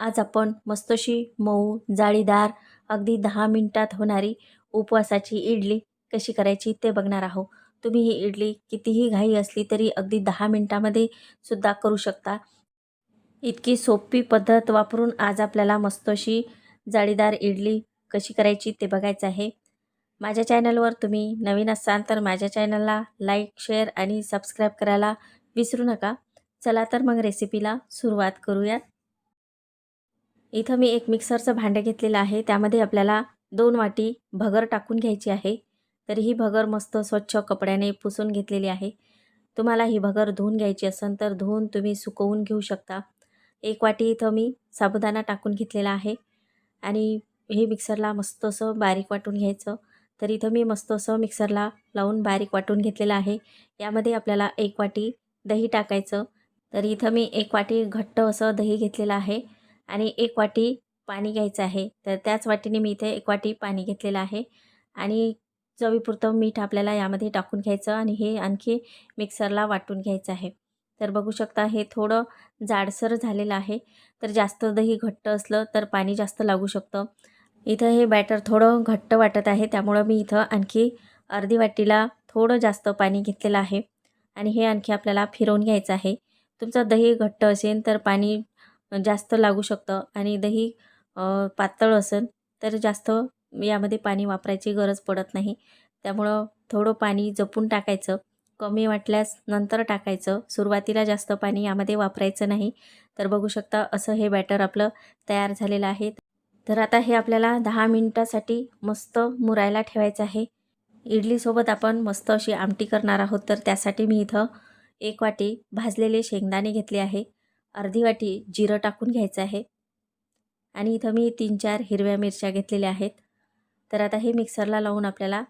आज आपण मस्तशी मऊ जाळीदार अगदी 10 मिनिटात होणारी उपवासाची इडली कशी करायची ते बघणार आहोत. तुम्ही ही इडली कितीही घाई असली तरी अगदी 10 मिनिटामध्ये सुद्धा करू शकता. इतकी सोपी पद्धत वापरून आज आपल्याला मस्तशी जाळीदार इडली कशी करायची ते बघायचं आहे. माझ्या चॅनलवर तुम्ही नवीन असाल तर माझ्या चॅनलला लाईक, शेअर आणि सबस्क्राईब करायला विसरू नका. चला तर मग रेसिपीला सुरुवात करूयात. इथं मी एक मिक्सरचं भांडं घेतलेलं आहे. त्यामध्ये आपल्याला 2 वाटी भगर टाकून घ्यायची आहे. तर ही भगर मस्त स्वच्छ कपड्याने पुसून घेतलेली आहे. तुम्हाला ही भगर धुवून घ्यायची असेल तर धुवून तुम्ही सुकवून घेऊ शकता. 1 वाटी इथं मी साबुदाणा टाकून घेतलेला आहे आणि हे मिक्सरला मस्त असं बारीक वाटून घ्यायचं. तर इथं मी मस्त असं मिक्सरला लावून बारीक वाटून घेतलेलं आहे. यामध्ये आपल्याला 1 वाटी दही टाकायचं. तर इथं मी 1 वाटी घट्ट असं दही घेतलेलं आहे आणि 1 वाटी पाणी घ्यायचं आहे. तर त्याच वाटीने मी इथे 1 वाटी पाणी घेतलेलं आहे आणि चवीपुरतं मीठ आपल्याला यामध्ये टाकून घ्यायचं आणि हे आणखी मिक्सरला वाटून घ्यायचं आहे. तर बघू शकता हे थोडं जाडसर झालेलं आहे. तर जास्त दही घट्ट असलं तर पाणी जास्त लागू शकतं. इथं हे बॅटर थोडं घट्ट वाटत आहे त्यामुळं मी इथं आणखी अर्धी वाटीला थोडं जास्त पाणी घेतलेलं आहे आणि हे आणखी आपल्याला फिरवून घ्यायचं आहे. तुमचं दही घट्ट असेल तर पाणी जास्त लागू शकतं आणि दही पातळ असेल तर जास्त यामध्ये पाणी वापरायची गरज पडत नाही. त्यामुळं थोडं पाणी जपून टाकायचं. कमी वाटल्यास नंतर टाकायचं. सुरुवातीला जास्त पाणी यामध्ये वापरायचं नाही. तर बघू शकता असं हे बॅटर आपलं तयार झालेलं आहे. तर आता हे आपल्याला 10 मिनिटासाठी मस्त मुरायला ठेवायचं आहे. इडलीसोबत आपण मस्त अशी आमटी करणार आहोत. तर त्यासाठी मी इथं 1 वाटी भाजलेले शेंगदाणे घेतले आहे. अर्धी वाटी जिरं टाकून घ्यायचं आहे आणि इथं मी 3-4 हिरव्या मिरच्या घेतलेल्या आहेत. तर आता हे मिक्सरला लावून आपल्याला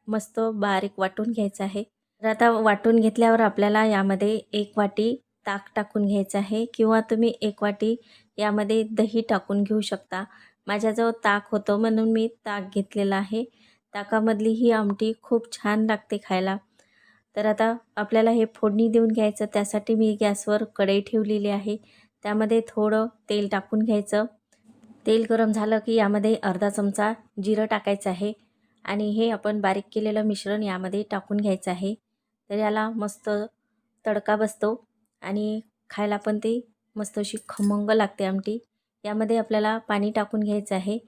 मस्त बारीक वाटून घ्यायचं आहे. तर आता वाटून घेतल्यावर आपल्याला यामध्ये 1 वाटी ताक टाकून घ्यायचं आहे किंवा तुम्ही 1 वाटी यामध्ये दही टाकून घेऊ शकता. माझ्याजवळ ताक होतं म्हणून मी ताक घेतलेलं आहे. ताकामधली ही आमटी खूप छान लागते खायला. तर आता आपल्याला हे फोडणी देऊन घ्यायचं. त्यासाठी मी गॅसवर कढई ठेवलेली आहे. त्यामध्ये थोडं तेल टाकून घ्यायचं. तेल गरम झालं की यामध्ये अर्धा चमचा जिरं टाकायचं आहे आणि हे आपण बारीक केलेलं मिश्रण यामध्ये टाकून घ्यायचं आहे. तर याला मस्त तडका बसतो आणि खायला पण ते मस्त अशी खमंग लागते आमटी. यामध्ये आपल्याला पाणी टाकून घ्यायचं आहे.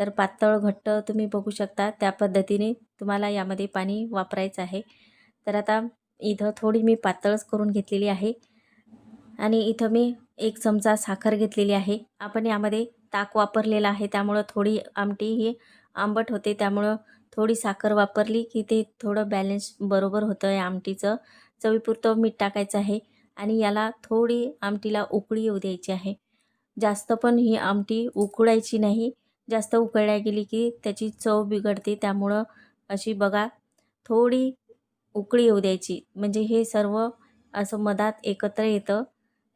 तर पातळ घट्ट तुम्ही बघू शकता त्या पद्धतीने तुम्हाला यामध्ये पाणी वापरायचं आहे. तर आता इथं थोडी मी पातळच करून घेतलेली आहे आणि इथं मी 1 चमचा साखर घेतलेली आहे. आपण यामध्ये ताक वापरलेलं आहे त्यामुळं थोडी आमटी ही आंबट होते. त्यामुळं थोडी साखर वापरली की ते थोडं बॅलन्स बरोबर होतं या आमटीचं. चवीपुरतं मीठ टाकायचं आहे आणि याला थोडी आमटीला उकळी येऊ द्यायची आहे. जास्त पण ही आमटी उकळायची नाही. जास्त उकळल्या गेली की त्याची चव बिघडते. त्यामुळं अशी बघा थोडी उकळी येऊ द्यायची. म्हणजे हे सर्व असं मधात एकत्र येतं.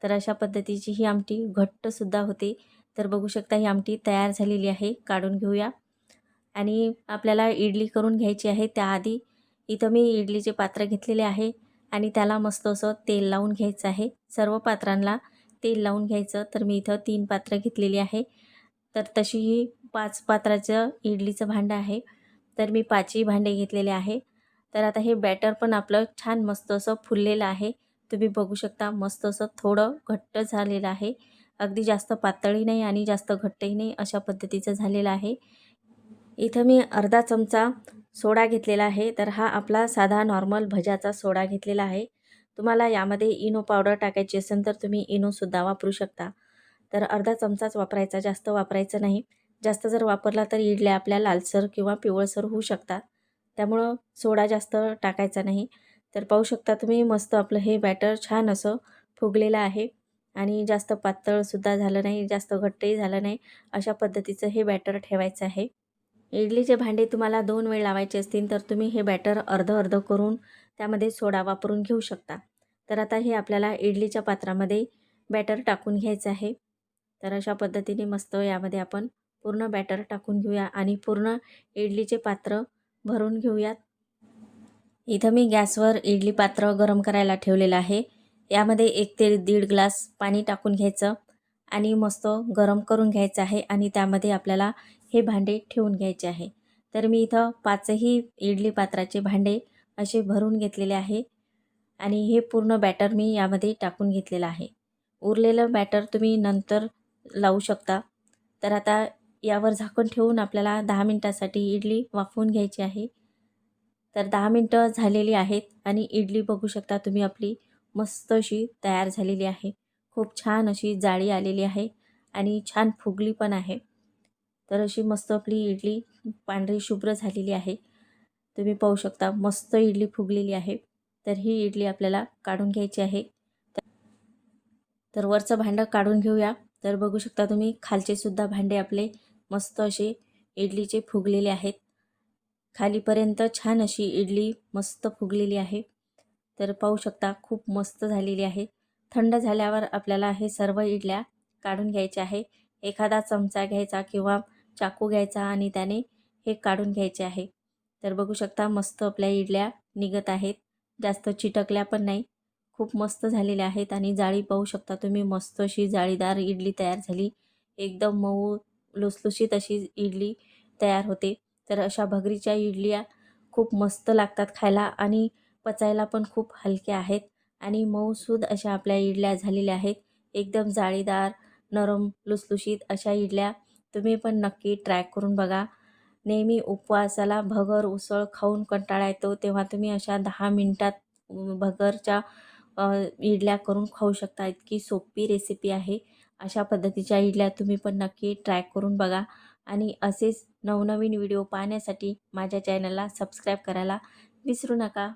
तर अशा पद्धतीची ही आमटी घट्टसुद्धा होते. तर बघू शकता ही आमटी तयार झालेली आहे. काढून घेऊया आणि आपल्याला इडली करून घ्यायची आहे. त्याआधी इथं मी इडलीचे पात्र घेतलेले आहे आणि त्याला मस्त असं तेल लावून घ्यायचं आहे. सर्व पात्रांना तेल लावून घ्यायचं. तर मी इथं 3 पात्र घेतलेली आहे. तर तशी ही 5 पात्राचं इडलीचं भांडं आहे. तर मी 5ही भांडे घेतलेले आहे. तर आता हे बॅटर पण आपलं छान मस्त असं फुललेलं आहे. तुम्ही बघू शकता मस्त असं थोडं घट्ट झालेलं आहे. अगदी जास्त पातळही नाही आणि जास्त घट्टही नाही अशा पद्धतीचं झालेलं आहे. इथं मी अर्धा चमचा सोडा घेतलेला आहे. तर हा आपला साधा नॉर्मल भज्याचा सोडा घेतलेला आहे. तुम्हाला यामध्ये इनो पावडर टाकायची असेल तर तुम्ही इनोसुद्धा वापरू शकता. तर अर्धा चमचाच वापरायचा, जास्त वापरायचं नाही. जास्त जर वापरला तर इडल्या आपल्या लालसर किंवा पिवळसर होऊ शकतात. त्यामुळं सोडा जास्त टाकायचा नाही. तर पाहू शकता तुम्ही मस्त आपलं हे बॅटर छान असं फुगलेलं आहे आणि जास्त पातळसुद्धा झालं नाही, जास्त घट्टही झालं नाही. अशा पद्धतीचं हे बॅटर ठेवायचं आहे. इडलीचे भांडे तुम्हाला 2 वेळ लावायचे असतील तर तुम्ही हे बॅटर अर्धं-अर्धं करून त्यामध्ये सोडा वापरून घेऊ शकता. तर आता हे आपल्याला इडलीच्या पात्रामध्ये बॅटर टाकून घ्यायचं आहे. तर अशा पद्धतीने मस्त यामध्ये आपण पूर्ण बॅटर टाकून घेऊया आणि पूर्ण इडलीचे पात्र भरून घेऊयात. इथं मी गॅसवर इडली पात्र गरम करायला ठेवलेलं आहे. यामध्ये 1 ते 1.5 ग्लास पाणी टाकून घ्यायचं आणि मस्त गरम करून घ्यायचं आहे आणि त्यामध्ये आपल्याला हे भांडे ठेवून घ्यायचे आहे. तर मी इथं 5ही इडली पात्राचे भांडे असे भरून घेतलेले आहे आणि हे पूर्ण बॅटर मी यामध्ये टाकून घेतलेलं आहे. उरलेलं बॅटर तुम्ही नंतर लावू शकता. तर आता यावर झाकण ठेवून आपल्याला 10 मिनिटासाठी इडली वाफवून घ्यायची आहे. तर 10 मिनिटं झालेली आहेत आणि इडली बघू शकता तुम्ही आपली मस्त अशी तयार झालेली आहे. खूप छान अशी जाळी आलेली आहे आणि छान फुगली पण आहे. तर अशी मस्त आपली इडली पांढरी शुभ्र झालेली आहे. तुम्ही पाहू शकता मस्त इडली फुगलेली आहे. तर ही इडली आपल्याला काढून घ्यायची आहे. तर वरचं भांडं काढून घेऊया. तर बघू शकता तुम्ही खालचे सुद्धा भांडे आपले मस्त असे इडलीचे फुगलेले आहेत. खालीपर्यंत छान अशी इडली मस्त फुगलेली आहे. तर पाहू शकता खूप मस्त झालेली आहे. थंड झाल्यावर आपल्याला हे सर्व इडल्या काढून घ्यायच्या आहे. एखादा चमचा घ्यायचा किंवा चाकू घ्यायचा आणि त्याने हे काढून घ्यायचे आहे. तर बघू शकता मस्त आपल्या इडल्या निघत आहेत. जास्त चिटकल्या पण नाही. खूप मस्त झालेल्या आहेत आणि जाळी पाहू शकता तुम्ही मस्त अशी जाळीदार इडली तयार झाली. एकदम मऊ लुसलुशीत अशी इडली तयार होते. तर अशा भगरीच्या इडल्या खूप मस्त लागतात खायला आणि पचायला पण खूप हलक्या आहेत आणि मऊसूद अशा आपल्या इडल्या झालेल्या आहेत. एकदम जाळीदार, नरम, लुसलुशीत अशा इडल्या तुम्ही पण नक्की ट्राय करून बघा. नेहमी उपवासाला भगर, उसळ खाऊन कंटाळा येतो, तेव्हा तुम्ही अशा 10 मिनिटात भगरच्या इडल्या करून खाऊ शकता. इतकी सोपी रेसिपी आहे. अशा पद्धतीच्या इडल्या तुम्ही पण नक्की ट्राय करून बघा आणि असेच नवनवीन व्हिडिओ पाहण्यासाठी माझ्या चॅनलला सबस्क्राईब करायला विसरू नका.